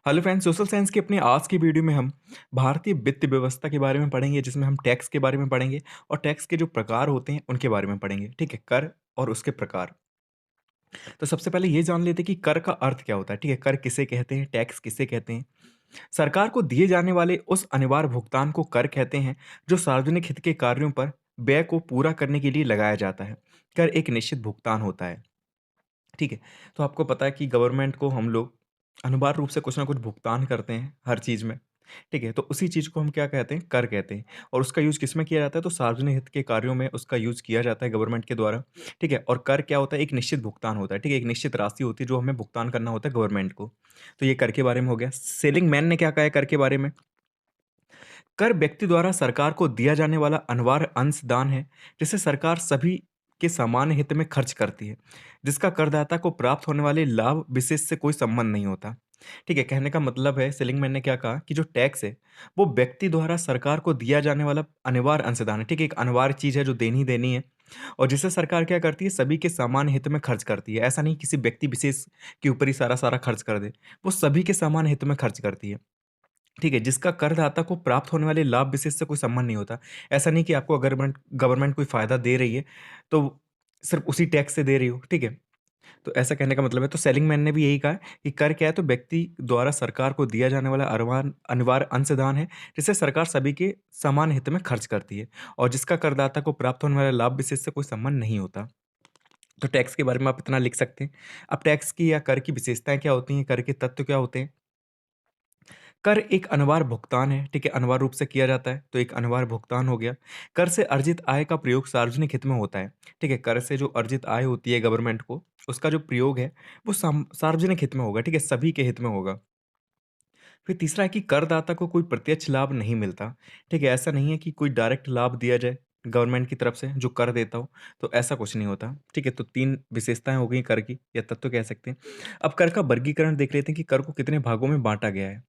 Hello friends, social science की अपनी आज की वीडियो में हम भारतीय वित्त व्यवस्था के बारे में पढ़ेंगे, जिसमें हम टैक्स के बारे में पढ़ेंगे और टैक्स के जो प्रकार होते हैं उनके बारे में पढ़ेंगे। ठीक है, कर और उसके प्रकार। तो सबसे पहले ये जान लेते हैं कि कर का अर्थ क्या होता है। ठीक है, कर किसे कहते हैं, टैक्स किसे कहते हैं। सरकार को दिए जाने वाले उस अनिवार्य भुगतान को कर कहते हैं, जो सार्वजनिक हित के कार्यों पर व्यय को पूरा करने के लिए लगाया जाता है। कर एक निश्चित भुगतान होता है। ठीक है, तो आपको पता है कि गवर्नमेंट को हम लोग अनिवार्य रूप से कुछ ना कुछ भुगतान करते हैं हर चीज़ में। ठीक है, तो उसी चीज़ को हम क्या कहते हैं, कर कहते हैं। और उसका यूज़ किसमें किया जाता है, तो सार्वजनिक हित के कार्यों में उसका यूज़ किया जाता है गवर्नमेंट के द्वारा। ठीक है, और कर क्या होता है, एक निश्चित भुगतान होता है। ठीक है, एक निश्चित राशि होती है जो हमें भुगतान करना होता है गवर्नमेंट को। तो ये कर के बारे में हो गया। सेलिंग मैन ने क्या कहा है कर के बारे में? कर व्यक्ति द्वारा सरकार को दिया जाने वाला अनिवार्य अंशदान है, जिसे सरकार सभी के सामान्य हित में खर्च करती है, जिसका करदाता को प्राप्त होने वाले लाभ विशेष से कोई संबंध नहीं होता। ठीक है, कहने का मतलब है सेलिंगमैन ने क्या कहा कि जो टैक्स है, वो व्यक्ति द्वारा सरकार को दिया जाने वाला अनिवार्य अंशदान है। ठीक है, एक अनिवार्य चीज़ है जो देनी ही देनी है और जिसे सरकार क्या करती है, सभी के सामान्य हित में खर्च करती है। ऐसा नहीं किसी व्यक्ति विशेष के ऊपर ही सारा-सारा खर्च कर दे, वो सभी के सामान्य हित में खर्च करती है। ठीक है, जिसका करदाता को प्राप्त होने वाले लाभ विशेष से कोई संबंध नहीं होता। ऐसा नहीं कि आपको गवर्नमेंट गवर्नमेंट कोई फ़ायदा दे रही है, तो सिर्फ़ उसी टैक्स से दे रही हो, ठीक है? तो ऐसा कहने का मतलब है, तो सेलिंगमैन ने भी यही कहा है कि कर क्या है, तो व्यक्ति द्वारा सरकार को दिया जाने वाला अनिवार्य अंशदान है, जिसे सरकार सभी के समान हित में खर्च करती है और जिसका करदाता को प्राप्त होने वाले लाभ विशेष से कोई संबंध नहीं होता। तो टैक्स के बारे में आप इतना लिख सकते हैं। अब टैक्स की या कर की विशेषताएँ क्या होती हैं, कर के तत्व क्या होते हैं? कर एक अनिवार्य भुगतान है, ठीक है? अनिवार्य रूप से किया जाता है, तो एक अनिवार्य भुगतान हो गया। कर से अर्जित आय का प्रयोग सार्वजनिक हित में होता है, ठीक है? कर से जो अर्जित आय होती है गवर्नमेंट को, उसका जो प्रयोग है, वो सार्वजनिक हित में होगा, ठीक है? सभी के हित में होगा। फिर तीसरा है कि करदाता को कोई प्रत्यक्ष लाभ नहीं मिलता, ठीक है? ऐसा नहीं है कि कोई डायरेक्ट लाभ दिया जाए गवर्नमेंट की तरफ से, जो कर देता हो, तो ऐसा कुछ नहीं होता, ठीक है? तो 3 विशेषताएँ हो गई कर की या तत्व कह सकते हैं। अब कर का वर्गीकरण देख लेते हैं कि कर को कितने भागों में बाँटा गया है।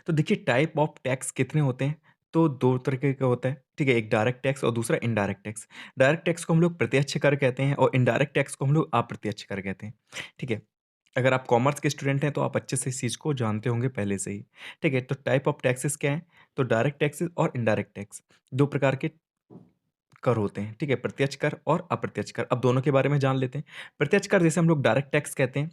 तो देखिए टाइप ऑफ टैक्स कितने होते हैं, तो 2 तरीके का होता है, ठीक है? एक डायरेक्ट टैक्स और दूसरा इनडायरेक्ट टैक्स। डायरेक्ट टैक्स को हम लोग प्रत्यक्ष कर कहते हैं और इनडायरेक्ट टैक्स को हम लोग अप्रत्यक्ष कर कहते हैं, ठीक है? अगर आप कॉमर्स के स्टूडेंट हैं तो आप अच्छे से इस चीज़ को जानते होंगे पहले से ही, ठीक है? तो टाइप ऑफ टैक्सेस क्या हैं? तो डायरेक्ट टैक्सेस और इनडायरेक्ट टैक्स 2 प्रकार के कर होते हैं, ठीक है? प्रत्यक्ष कर और अप्रत्यक्ष कर। अब दोनों के बारे में जान लेते हैं। प्रत्यक्ष कर जिसे हम लोग डायरेक्ट टैक्स कहते हैं,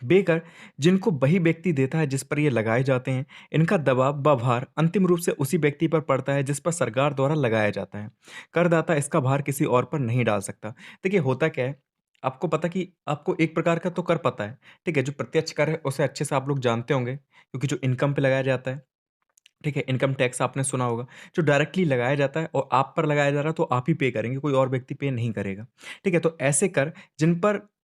बेकर जिनको वही व्यक्ति देता है जिस पर ये लगाए जाते हैं, इनका दबाव व भार अंतिम रूप से उसी व्यक्ति पर पड़ता है जिस पर सरकार द्वारा लगाया जाता है। करदाता इसका भार किसी और पर नहीं डाल सकता। देखिए होता क्या है, आपको पता कि आपको एक प्रकार का तो कर पता है, ठीक है? जो प्रत्यक्ष कर है उसे अच्छे से आप लोग जानते होंगे क्योंकि जो इनकम पे लगाया जाता है, ठीक है? इनकम टैक्स आपने सुना होगा, जो डायरेक्टली लगाया जाता है और आप पर लगाया जा रहा है तो आप ही पे करेंगे, कोई और व्यक्ति पे नहीं करेगा, ठीक है? तो ऐसे कर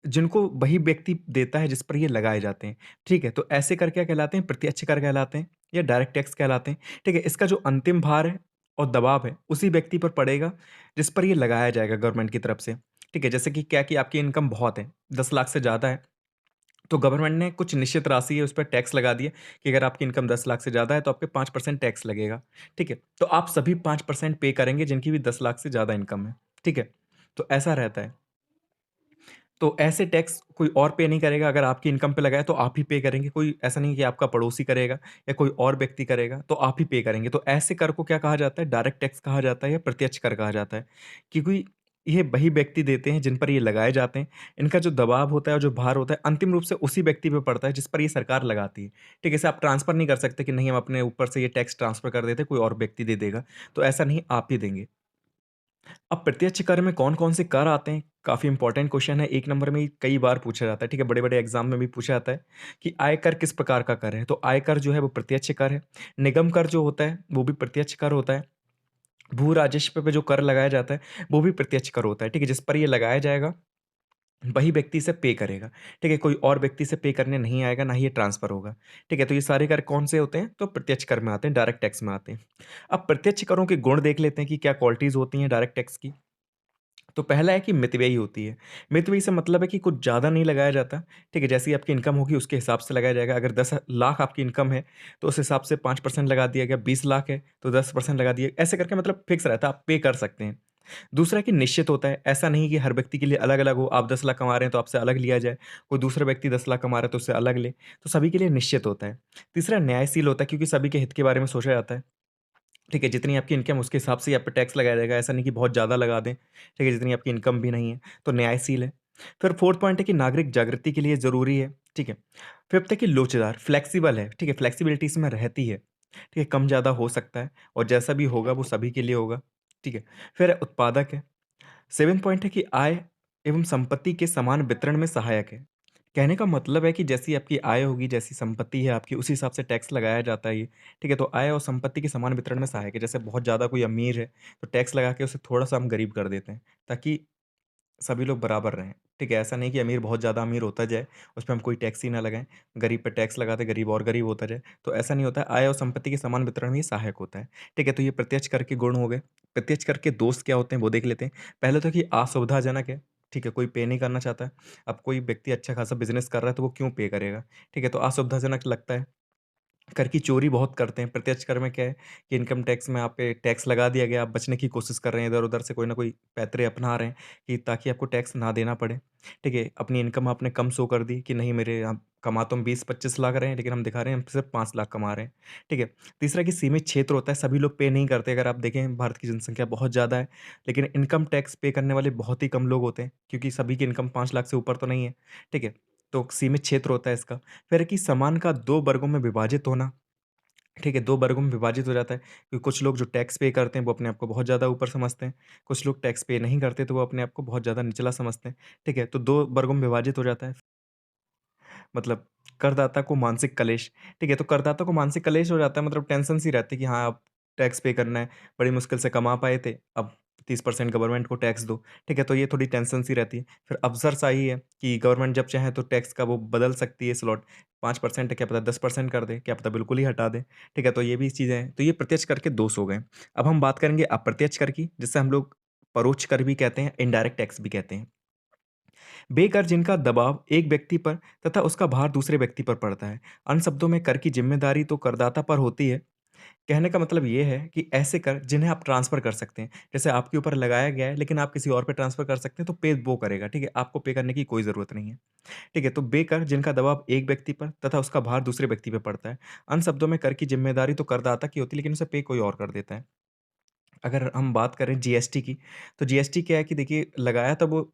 जिनको वही व्यक्ति देता है जिस पर ये लगाए जाते हैं, ठीक है? तो ऐसे कर क्या कहलाते हैं? प्रत्यक्ष कर कहलाते हैं या डायरेक्ट टैक्स कहलाते हैं, ठीक है? इसका जो अंतिम भार है और दबाव है, उसी व्यक्ति पर पड़ेगा जिस पर ये लगाया जाएगा गवर्नमेंट की तरफ से, ठीक है? जैसे कि क्या कि आपकी इनकम बहुत है, 10 लाख से ज़्यादा है, तो गवर्नमेंट ने कुछ निश्चित राशि है उस पे टैक्स लगा दिया कि अगर आपकी इनकम 10 लाख से ज़्यादा है तो आपके 5% टैक्स लगेगा, ठीक है? तो आप सभी 5% पे करेंगे जिनकी भी 10 लाख से ज़्यादा इनकम है, ठीक है? तो ऐसा रहता है। तो ऐसे टैक्स कोई और पे नहीं करेगा, अगर आपकी इनकम पे लगा है तो आप ही पे करेंगे, कोई ऐसा नहीं है कि आपका पड़ोसी करेगा या कोई और व्यक्ति करेगा, तो आप ही पे करेंगे। तो ऐसे कर को क्या कहा जाता है? डायरेक्ट टैक्स कहा जाता है या प्रत्यक्ष कर कहा जाता है, क्योंकि ये वही व्यक्ति देते हैं जिन पर ये लगाए जाते हैं। इनका जो दबाव होता है और जो भार होता है अंतिम रूप से उसी व्यक्ति पे पड़ता है जिस पर ये सरकार लगाती है। ठीक है? इसे आप ट्रांसफ़र नहीं कर सकते कि नहीं हम अपने ऊपर से ये टैक्स ट्रांसफ़र कर देते हैं, कोई और व्यक्ति दे देगा। तो ऐसा नहीं, आप ही देंगे। अब प्रत्यक्ष कर में कौन-कौन से कर आते हैं? काफ़ी इंपॉर्टेंट क्वेश्चन है, 1 नंबर में ही कई बार पूछा जाता है, ठीक है? बड़े-बड़े एग्ज़ाम में भी पूछा जाता है कि आयकर किस प्रकार का कर है? तो आयकर जो है वो प्रत्यक्ष कर है। निगम कर जो होता है, वो भी प्रत्यक्ष कर होता है। भू राजस्व पे जो कर लगाया जाता है, वो भी प्रत्यक्ष कर होता है, ठीक है? जिस पर ये लगाया जाएगा, वही व्यक्ति इसे पे करेगा, ठीक है? कोई और व्यक्ति इसे पे करने नहीं आएगा, ना ही ये ट्रांसफ़र होगा, ठीक है? तो ये सारे कर कौन से होते हैं? तो प्रत्यक्ष कर में आते हैं, डायरेक्ट टैक्स में आते हैं। अब प्रत्यक्ष करों के गुण देख लेते हैं कि क्या क्वालिटीज़ होती हैं डायरेक्ट टैक्स की। तो पहला है कि मितव्ययी होती है। मितव्ययी से मतलब है कि कुछ ज़्यादा नहीं लगाया जाता, ठीक है? जैसी आपकी इनकम होगी उसके हिसाब से लगाया जाएगा। अगर 10 लाख आपकी इनकम है, तो उस हिसाब से 5% लगा दिया गया, 20 लाख है, तो 10% लगा दिया, ऐसे करके मतलब फिक्स रहता है, आप पे कर सकते हैं। दूसरा कि निश्चित होता है, ऐसा नहीं कि हर व्यक्ति के लिए अलग-अलग हो, आप 10 लाख कमा रहे हैं तो आपसे अलग लिया जाए, कोई दूसरा व्यक्ति 10 लाख कमा रहा है तो उससे अलग ले, तो सभी के लिए निश्चित होता है। तीसरा न्यायशील होता है क्योंकि सभी के हित के बारे में सोचा जाता है। ठीक है, जितनी आपकी इनकम उसके हिसाब से ही आप पे टैक्स लगाया जाएगा, ऐसा नहीं कि बहुत ज़्यादा लगा दें, ठीक है, जितनी आपकी इनकम भी नहीं है, तो न्यायशील है। फिर 4th पॉइंट है कि नागरिक जागृति के लिए ज़रूरी है, ठीक है। 5th है कि लोचदार, फ्लेक्सिबल है, ठीक है, फ्लेक्सिबिलिटी इसमें रहती है, ठीक है, कम-ज़्यादा हो सकता है और जैसा भी होगा वो सभी के लिए होगा, ठीक है। फिर उत्पादक है। 7th पॉइंट है कि आय एवं संपत्ति के समान वितरण में सहायक है। कहने का मतलब है कि जैसी आपकी आय होगी, जैसी संपत्ति है आपकी, उसी हिसाब से टैक्स लगाया जाता है ये, ठीक है? तो आय और संपत्ति के समान वितरण में सहायक है। जैसे बहुत ज़्यादा कोई अमीर है, तो टैक्स लगा के उसे थोड़ा-सा हम गरीब कर देते हैं, ताकि सभी लोग बराबर रहें, ठीक है? ऐसा नहीं कि अमीर बहुत ज़्यादा अमीर होता जाए, उस पे हम कोई टैक्स ही ना लगाएँ, गरीब पे टैक्स लगाते गरीब और गरीब होता जाए, तो ऐसा नहीं होता है। आय और संपत्ति के समान वितरण में ये सहायक होता है, ठीक है? तो ये प्रत्यक्ष कर के गुण हो गए। प्रत्यक्ष कर के दोष क्या होते हैं, वो देख लेते हैं। पहले तो कि असुविधाजनक है, ठीक है? कोई पे नहीं करना चाहता है। अब कोई व्यक्ति अच्छा खासा बिज़नेस कर रहा है, तो वो क्यों पे करेगा, ठीक है? तो असुविधाजनक लगता है। कर की चोरी बहुत करते हैं। प्रत्यक्ष कर में क्या है कि इनकम टैक्स में आप पे टैक्स लगा दिया गया, आप बचने की कोशिश कर रहे हैं, इधर-उधर से कोई ना कोई पैतरे अपना रहे हैं कि ताकि आपको टैक्स ना देना पड़े। ठीक है? अपनी इनकम आपने कम शो कर दी कि नहीं मेरे यहाँ कमा तो हम 20-25 लाख रहे हैं, लेकिन हम दिखा रहे हैं हम सिर्फ़ 5 लाख कमा रहे हैं। ठीक है? तीसरा कि सीमित क्षेत्र होता है, सभी लोग पे नहीं करते। अगर आप देखें भारत की जनसँख्या बहुत ज़्यादा है, लेकिन इनकम टैक्स पे करने वाले बहुत ही कम लोग होते हैं, क्योंकि सभी की इनकम 5 लाख से ऊपर तो नहीं है। ठीक है? तो सीमित क्षेत्र होता है इसका। फिर है कि सामान का 2 वर्गों में विभाजित होना। ठीक है, 2 वर्गों में विभाजित हो जाता है, क्योंकि कुछ लोग जो टैक्स पे करते हैं, वो अपने आप को बहुत ज़्यादा ऊपर समझते हैं। कुछ लोग टैक्स पे नहीं करते, तो वो अपने आप को बहुत ज़्यादा निचला समझते हैं। ठीक है, तो 2 वर्गों में विभाजित हो जाता है। मतलब करदाता को मानसिक कलेश, ठीक है, तो करदाता को मानसिक कलेश हो जाता है मतलब टेंशन सी रहती है कि हाँ, अब टैक्स पे करना है, बड़ी मुश्किल से कमा पाए थे, अब 30% गवर्नमेंट को टैक्स दो, ठीक है, तो ये थोड़ी टेंशन सी रहती है। फिर अवसर-सा-ही है कि गवर्नमेंट जब चाहे तो टैक्स का वो बदल सकती है स्लॉट, 5% है, क्या पता 10% कर दे, क्या पता बिल्कुल ही हटा दे, ठीक है, तो ये भी चीज़ें हैं। तो ये प्रत्यक्ष कर के दोष हो गए। अब हम बात करेंगे अप्रत्यक्ष कर की, जिसे हम लोग परोक्ष कर भी कहते हैं, इनडायरेक्ट टैक्स भी कहते हैं। बेकर जिनका दबाव एक व्यक्ति पर तथा उसका भार दूसरे व्यक्ति पर पड़ता है। अन्य शब्दों में कर की जिम्मेदारी तो करदाता पर होती है। कहने का मतलब ये है कि ऐसे कर जिन्हें आप ट्रांसफ़र कर सकते हैं। जैसे आपके ऊपर लगाया गया है लेकिन आप किसी और पे ट्रांसफ़र कर सकते हैं तो पे वो करेगा, ठीक है? आपको पे करने की कोई ज़रूरत नहीं है। ठीक है? तो बेकर जिनका दबाव एक व्यक्ति पर तथा उसका भार दूसरे व्यक्ति पे पड़ता है। अन्य शब्दों में कर की जिम्मेदारी तो करदाता की होती है लेकिन उसे पे कोई और कर देता है। अगर हम बात करें जीएसटी की, तो जीएसटी क्या है कि देखिए लगाया तो वो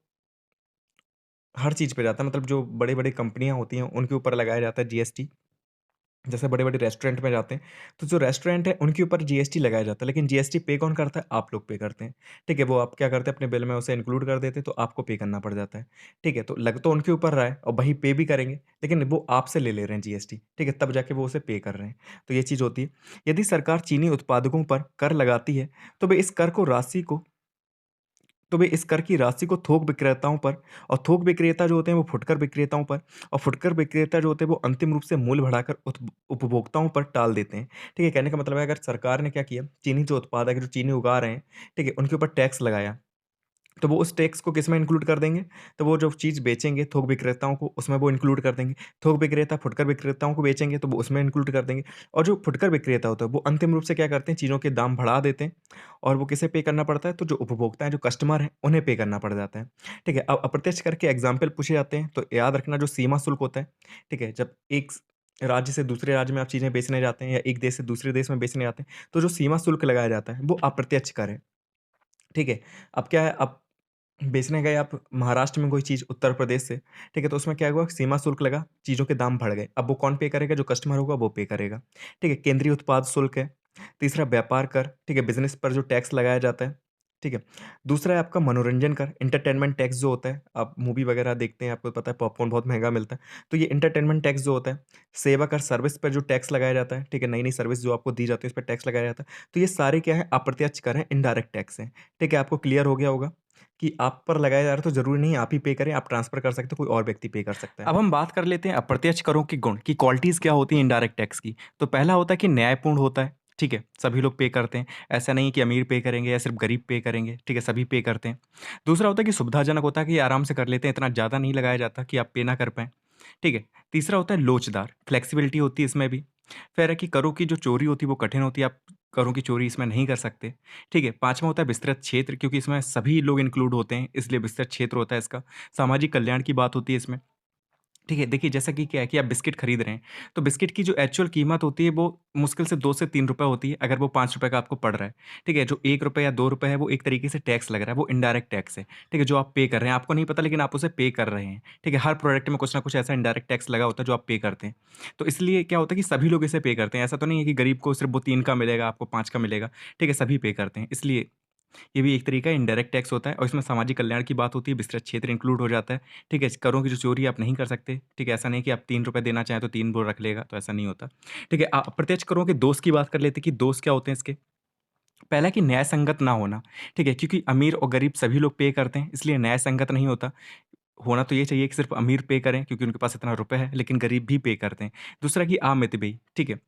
हर चीज़ पे जाता है मतलब जो बड़ी-बड़ी कंपनियाँ होती हैं, उनके ऊपर लगाया जाता है जीएसटी। जैसे बड़े-बड़े रेस्टोरेंट में जाते हैं, तो जो रेस्टोरेंट है उनके ऊपर जीएसटी लगाया जाता है, लेकिन जीएसटी पे कौन करता है? आप लोग पे करते हैं। ठीक है? वो आप क्या करते हैं अपने बिल में उसे इंक्लूड कर देते हैं, तो आपको पे करना पड़ जाता है। ठीक है? तो लग तो उनके ऊपर रहा है और वही पे भी करेंगे, लेकिन वो आपसे ले ले रहे हैं जीएसटी। ठीक है? तब जाके वो उसे पे कर रहे हैं। तो ये चीज़ होती है। यदि सरकार चीनी उत्पादकों पर कर लगाती है, तो वे इस कर को राशि को तो वे इस कर की राशि को थोक विक्रेताओं पर और थोक विक्रेता जो होते हैं वो फुटकर विक्रेताओं पर और फुटकर विक्रेता जो होते हैं वो अंतिम रूप से मूल्य बढ़ाकर उपभोक्ताओं पर टाल देते हैं। ठीक है? कहने का मतलब है अगर सरकार ने क्या किया, चीनी जो उत्पादक है, जो चीनी उगा रहे हैं, ठीक है? उनके ऊपर टैक्स लगाया। तो वो उस टैक्स को किसमें इंक्लूड कर देंगे? तो वो जो चीज़ बेचेंगे थोक विक्रेताओं को, उसमें वो इंक्लूड कर देंगे। थोक विक्रेता फुटकर विक्रेताओं को बेचेंगे, तो वो उसमें इंक्लूड कर देंगे और जो फुटकर विक्रेता होता है, वो अंतिम रूप से क्या करते हैं, चीज़ों के दाम बढ़ा देते हैं और वो किसे पे करना पड़ता है? तो जो उपभोक्ता हैं, जो कस्टमर हैं, उन्हें पे करना पड़ जाता है। ठीक है? अब अप्रत्यक्ष कर के एग्ज़ाम्पल पूछे जाते हैं, तो याद रखना जो सीमा शुल्क होता है, ठीक है? जब एक राज्य से दूसरे राज्य में आप चीज़ें बेचने जाते हैं या एक देश से दूसरे देश में बेचने जाते हैं, तो जो सीमा शुल्क लगाया जाता है, वो अप्रत्यक्ष कर है। ठीक है? अब क्या है, अब बेचने गए आप महाराष्ट्र में कोई चीज़ उत्तर प्रदेश से, ठीक है? तो उसमें क्या हुआ सीमा शुल्क लगा, चीज़ों के दाम बढ़ गए। अब वो कौन पे करेगा? जो कस्टमर होगा वो पे करेगा। ठीक है? केंद्रीय उत्पाद शुल्क है। तीसरा व्यापार कर, ठीक है? बिज़नेस पर जो टैक्स लगाया जाता है, ठीक है? दूसरा है आपका मनोरंजन कर, एंटरटेनमेंट टैक्स जो होता है, आप मूवी वगैरह देखते हैं, आपको पता है पॉपकॉर्न बहुत महँगा मिलता है, तो ये एंटरटेनमेंट टैक्स जो होता है। सेवा कर, सर्विस पे जो टैक्स लगाया जाता है, ठीक है? नई-नई सर्विस जो आपको दी जाती है, उस पे टैक्स लगाया जाता है। तो ये सारे क्या हैं? अप्रत्यक्ष कर हैं, इनडायरेक्ट टैक्स हैं। ठीक है? आपको क्लियर हो गया होगा? कि आप पर लगाया जा रहा है तो ज़रूरी नहीं है आप ही पे करें, आप ट्रांसफ़र कर सकते हो, कोई और व्यक्ति पे कर सकता है। अब हम बात कर लेते हैं अप्रत्यक्ष करों के गुण कि क्वालिटीज़ क्या होती हैं इनडायरेक्ट टैक्स की। तो पहला होता है कि न्यायपूर्ण होता है, ठीक है? सभी लोग पे करते हैं। ऐसा नहीं है कि अमीर पे करेंगे या सिर्फ़ गरीब पे करेंगे, ठीक है? सभी पे करते हैं। दूसरा होता है कि सुविधाजनक होता है कि आराम से कर लेते हैं, इतना ज़्यादा नहीं लगाया जाता कि आप पे ना कर पाएँ, ठीक है? तीसरा होता है लोचदार, फ्लेक्सिबिलिटी होती है इसमें भी, फिर है कि करों की जो चोरी होती है वो कठिन होती है, आप करों की चोरी इसमें नहीं कर सकते, ठीक है। 5वां होता है विस्तृत क्षेत्र, क्योंकि इसमें सभी लोग इंक्लूड होते हैं, इसलिए विस्तृत क्षेत्र होता है इसका। सामाजिक कल्याण की बात होती है इसमें। ठीक है, देखिए जैसा कि क्या है कि आप बिस्किट खरीद रहे हैं, तो बिस्किट की जो एक्चुअल कीमत होती है वो मुश्किल से 2 से 3 रुपए होती है, अगर वो ₹5 का आपको पड़ रहा है। ठीक है, जो ₹1 या ₹2 है वो एक तरीके से टैक्स लग रहा है, वो इनडायरेक्ट टैक्स है। ठीक है, जो आप पे कर रहे हैं, आपको नहीं पता लेकिन आप उसे पे कर रहे हैं। ठीक है, हर प्रोडक्ट में कुछ ना कुछ ऐसा इनडायरेक्ट टैक्स लगा होता है जो आप पे करते हैं। तो इसलिए क्या होता है कि सभी लोग इसे पे करते हैं, ऐसा तो नहीं है कि गरीब को सिर्फ़ वो 3 का मिलेगा, आपको 5 का मिलेगा। ठीक है, सभी पे करते हैं, इसलिए ये भी एक तरीका इनडायरेक्ट टैक्स होता है और इसमें सामाजिक कल्याण की बात होती है, विस्तृत क्षेत्र इंक्लूड हो जाता है। ठीक है, करों की जो चोरी आप नहीं कर सकते। ठीक है, ऐसा नहीं कि आप ₹3 देना चाहें तो 3 वो रख लेगा, तो ऐसा नहीं होता। ठीक है, अप्रत्यक्ष करों के दोष की बात कर लेते हैं कि दोष क्या होते हैं इसके। पहला कि न्याय संगत ना होना, ठीक है, क्योंकि अमीर और गरीब सभी लोग पे करते हैं, इसलिए न्याय संगत नहीं होता। होना तो ये चाहिए कि सिर्फ़ अमीर पे करें क्योंकि उनके पास इतना रुपए है, लेकिन गरीब भी पे करते हैं। दूसरा कि अमितव्ययी, ठीक है।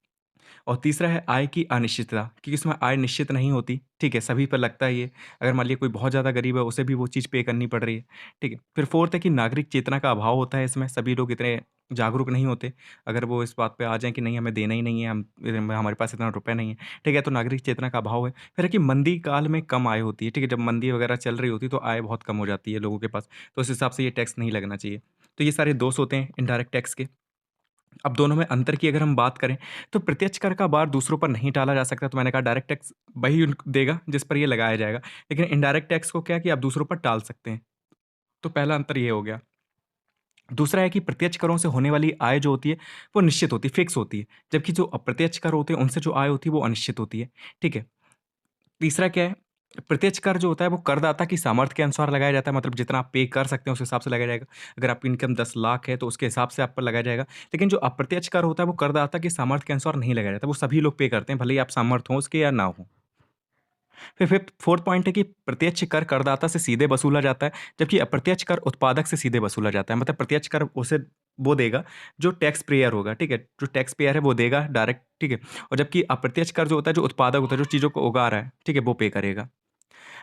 और तीसरा है आय की अनिश्चितता, क्योंकि इसमें आय निश्चित नहीं होती, ठीक है? सभी पर लगता है ये। अगर मान लीजिए कोई बहुत ज़्यादा गरीब है, उसे भी वो चीज़ पे करनी पड़ रही है, ठीक है? फिर फोर्थ है कि नागरिक चेतना का अभाव होता है इसमें, सभी लोग इतने जागरूक नहीं होते। अगर वो इस बात पे आ जाएँ कि नहीं हमें देना ही नहीं है, हमारे पास इतना रुपए नहीं है, ठीक है? तो नागरिक चेतना का अभाव है। फिर है कि मंदी काल में कम आय होती है, ठीक है? जब मंदी वगैरह चल रही होती है, तो आय बहुत कम हो जाती है लोगों के पास, तो उस हिसाब से ये टैक्स नहीं लगना चाहिए। तो ये सारे दोष होते हैं इनडायरेक्ट टैक्स के। अब दोनों में अंतर की अगर हम बात करें, तो प्रत्यक्ष कर का भार दूसरों पर नहीं टाला जा सकता, तो मैंने कहा डायरेक्ट टैक्स वही उन देगा जिस पर ये लगाया जाएगा। लेकिन इनडायरेक्ट टैक्स को क्या है कि आप दूसरों पर टाल सकते हैं, तो पहला अंतर ये हो गया। दूसरा है कि प्रत्यक्ष करों से होने वाली आय जो होती है, वो निश्चित होती है, फिक्स होती है, जबकि जो अप्रत्यक्ष कर होते हैं, उनसे जो आय होती है, वो अनिश्चित होती है, ठीक है? तीसरा क्या है, प्रत्यक्ष कर जो होता है वो करदाता की सामर्थ्य के अनुसार लगाया जाता है, मतलब जितना आप पे कर सकते हैं उस हिसाब से लगाया जाएगा। अगर आपकी इनकम 10 लाख है तो उसके हिसाब से आप पर लगाया जाएगा। लेकिन जो अप्रत्यक्ष कर होता है वो करदाता की सामर्थ्य के अनुसार नहीं लगाया जाता, वो सभी लोग पे करते हैं, भले ही आप सामर्थ्य हो उसके या ना हो। फिर फिफ्थ फोर्थ पॉइंट है कि प्रत्यक्ष कर करदाता से सीधे वसूला जाता है, जबकि अप्रत्यक्ष कर उत्पादक से सीधे वसूला जाता है। मतलब प्रत्यक्ष कर उसे वो देगा जो टैक्स पेयर होगा, ठीक है? जो टैक्स पेयर है वो देगा डायरेक्ट, ठीक है? और जबकि अप्रत्यक्ष कर जो होता है, जो उत्पादक होता है, जो चीज़ों को उगा रहा है, ठीक है? वो पे करेगा।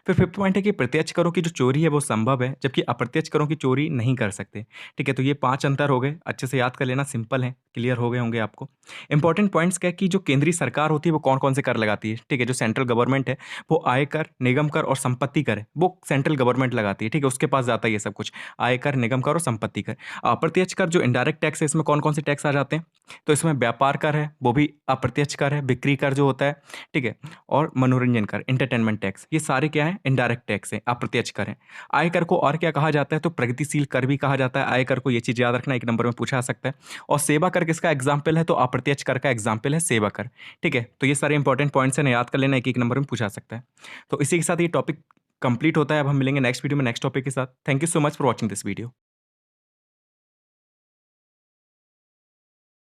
फिर फिफ्थ पॉइंट है कि प्रत्यक्ष करों की जो चोरी है वो संभव है, जबकि अप्रत्यक्ष करों की चोरी नहीं कर सकते। ठीक है, तो ये 5 अंतर हो गए, अच्छे से याद कर लेना, सिंपल है, क्लियर हो गए होंगे आपको। इंपॉर्टेंट पॉइंट्स क्या है कि जो केंद्रीय सरकार होती है वो कौन-कौन से कर लगाती है, ठीक है? जो सेंट्रल गवर्नमेंट है, वो आयकर, निगम कर और संपत्ति कर है, वो सेंट्रल गवर्नमेंट लगाती है, ठीक है? उसके पास जाता है ये सब कुछ, आयकर, निगम कर और संपत्ति कर। अप्रत्यक्ष कर जो इनडायरेक्ट टैक्स है, इसमें कौन-कौन से टैक्स आ जाते हैं? तो इसमें व्यापार कर है, वो भी अप्रत्यक्ष कर है, बिक्री कर जो होता है, ठीक है? और मनोरंजन कर, एंटरटेनमेंट टैक्स, ये सारे क्या हैं? इनडायरेक्ट टैक्स हैं, अप्रत्यक्ष कर हैं। आयकर को और क्या कहा जाता है? तो प्रगतिशील कर भी कहा जाता है आयकर को, ये चीज़ याद रखना, 1 नंबर में पूछा जा सकता है। और सेवा कर किसका एग्ज़ाम्पल है? तो अप्रत्यक्ष कर का एग्ज़ाम्पल है सेवा कर, ठीक है? तो ये सारे इंपॉर्टेंट पॉइंट्स हैं, याद कर लेना, 1-1 नंबर में पूछा जा सकता है। तो इसी के साथ ये टॉपिक कंप्लीट होता है, अब हम मिलेंगे नेक्स्ट वीडियो में नेक्स्ट टॉपिक के साथ। Thank you so much for watching this video.